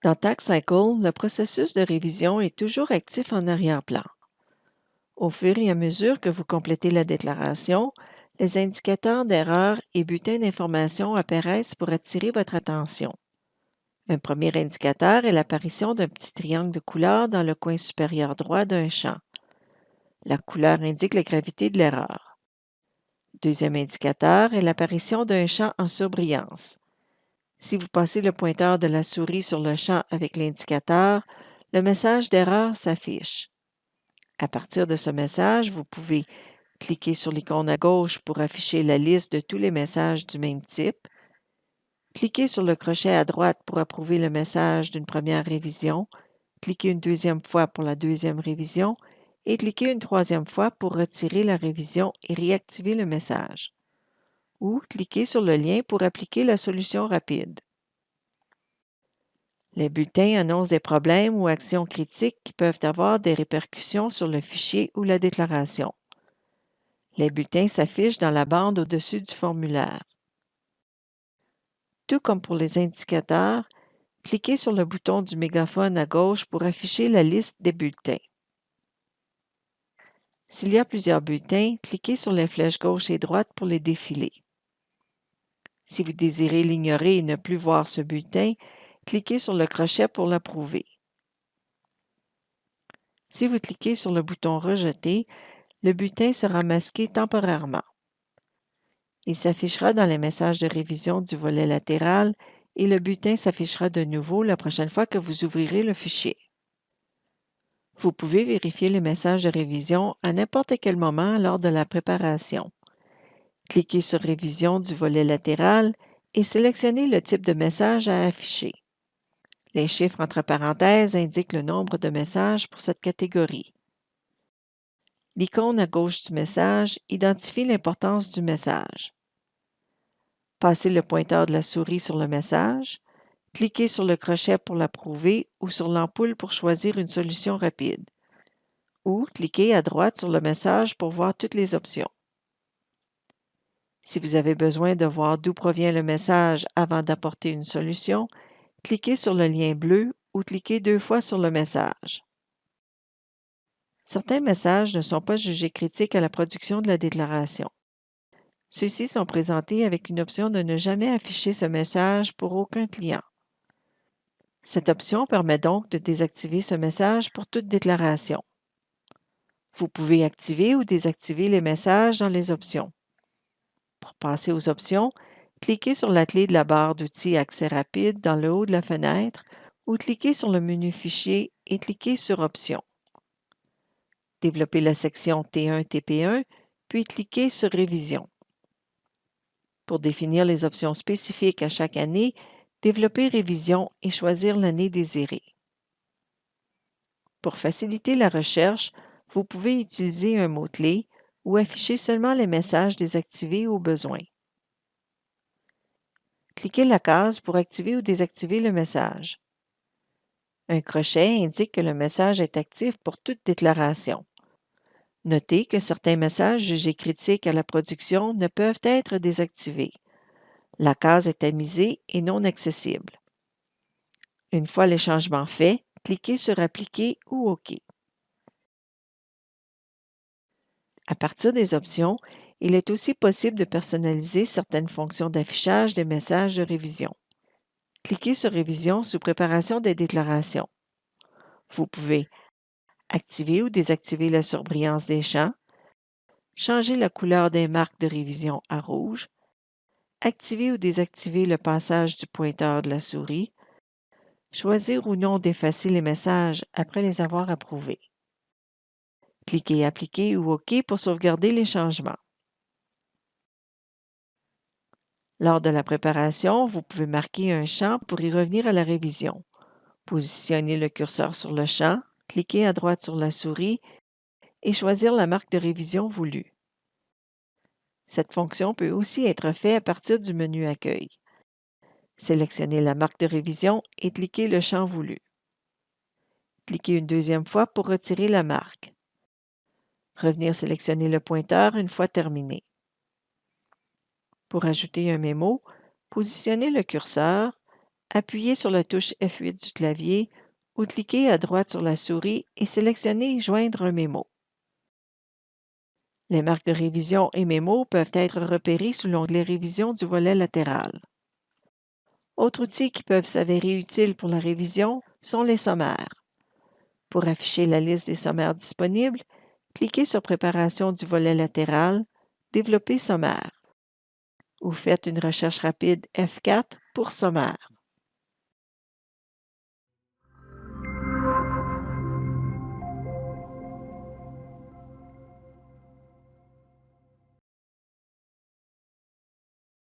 Dans TaxCycle, le processus de révision est toujours actif en arrière-plan. Au fur et à mesure que vous complétez la déclaration, les indicateurs d'erreur et bulletins d'information apparaissent pour attirer votre attention. Un premier indicateur est l'apparition d'un petit triangle de couleur dans le coin supérieur droit d'un champ. La couleur indique la gravité de l'erreur. Deuxième indicateur est l'apparition d'un champ en surbrillance. Si vous passez le pointeur de la souris sur le champ avec l'indicateur, le message d'erreur s'affiche. À partir de ce message, vous pouvez cliquer sur l'icône à gauche pour afficher la liste de tous les messages du même type. Cliquez sur le crochet à droite pour approuver le message d'une première révision. Cliquez une deuxième fois pour la deuxième révision et cliquez une troisième fois pour retirer la révision et réactiver le message. Ou cliquez sur le lien pour appliquer la solution rapide. Les bulletins annoncent des problèmes ou actions critiques qui peuvent avoir des répercussions sur le fichier ou la déclaration. Les bulletins s'affichent dans la bande au-dessus du formulaire. Tout comme pour les indicateurs, cliquez sur le bouton du mégaphone à gauche pour afficher la liste des bulletins. S'il y a plusieurs bulletins, cliquez sur les flèches gauche et droite pour les défiler. Si vous désirez l'ignorer et ne plus voir ce bulletin, cliquez sur le crochet pour l'approuver. Si vous cliquez sur le bouton « Rejeter », le bulletin sera masqué temporairement. Il s'affichera dans les messages de révision du volet latéral et le bulletin s'affichera de nouveau la prochaine fois que vous ouvrirez le fichier. Vous pouvez vérifier les messages de révision à n'importe quel moment lors de la préparation. Cliquez sur Révision du volet latéral et sélectionnez le type de message à afficher. Les chiffres entre parenthèses indiquent le nombre de messages pour cette catégorie. L'icône à gauche du message identifie l'importance du message. Passez le pointeur de la souris sur le message, cliquez sur le crochet pour l'approuver ou sur l'ampoule pour choisir une solution rapide. Ou cliquez à droite sur le message pour voir toutes les options. Si vous avez besoin de voir d'où provient le message avant d'apporter une solution, cliquez sur le lien bleu ou cliquez 2 fois sur le message. Certains messages ne sont pas jugés critiques à la production de la déclaration. Ceux-ci sont présentés avec une option de ne jamais afficher ce message pour aucun client. Cette option permet donc de désactiver ce message pour toute déclaration. Vous pouvez activer ou désactiver les messages dans les options. Pour passer aux options, cliquez sur la clé de la barre d'outils Accès rapide dans le haut de la fenêtre ou cliquez sur le menu Fichier et cliquez sur Options. Développez la section T1-TP1, puis cliquez sur Révision. Pour définir les options spécifiques à chaque année, développez Révision et choisir l'année désirée. Pour faciliter la recherche, vous pouvez utiliser un mot-clé ou afficher seulement les messages désactivés au besoin. Cliquez la case pour activer ou désactiver le message. Un crochet indique que le message est actif pour toute déclaration. Notez que certains messages jugés critiques à la production ne peuvent être désactivés. La case est tamisée et non accessible. Une fois les changements faits, cliquez sur Appliquer ou OK. À partir des options, il est aussi possible de personnaliser certaines fonctions d'affichage des messages de révision. Cliquez sur Révision sous Préparation des déclarations. Vous pouvez activer ou désactiver la surbrillance des champs, changer la couleur des marques de révision à rouge, activer ou désactiver le passage du pointeur de la souris, choisir ou non d'effacer les messages après les avoir approuvés. Cliquez Appliquer ou OK pour sauvegarder les changements. Lors de la préparation, vous pouvez marquer un champ pour y revenir à la révision. Positionnez le curseur sur le champ, cliquez à droite sur la souris et choisir la marque de révision voulue. Cette fonction peut aussi être faite à partir du menu Accueil. Sélectionnez la marque de révision et cliquez le champ voulu. Cliquez une deuxième fois pour retirer la marque. Revenir sélectionner le pointeur une fois terminé. Pour ajouter un mémo, positionnez le curseur, Appuyez sur la touche F8 du clavier ou cliquez à droite sur la souris et sélectionnez Joindre un mémo. Les marques de révision et mémos peuvent être repérées sous l'onglet Révision du volet latéral. Autres outils qui peuvent s'avérer utiles pour la révision sont les sommaires. Pour afficher la liste des sommaires disponibles, cliquez sur Préparation du volet latéral, Développer sommaire ou faites une recherche rapide F4 pour sommaire.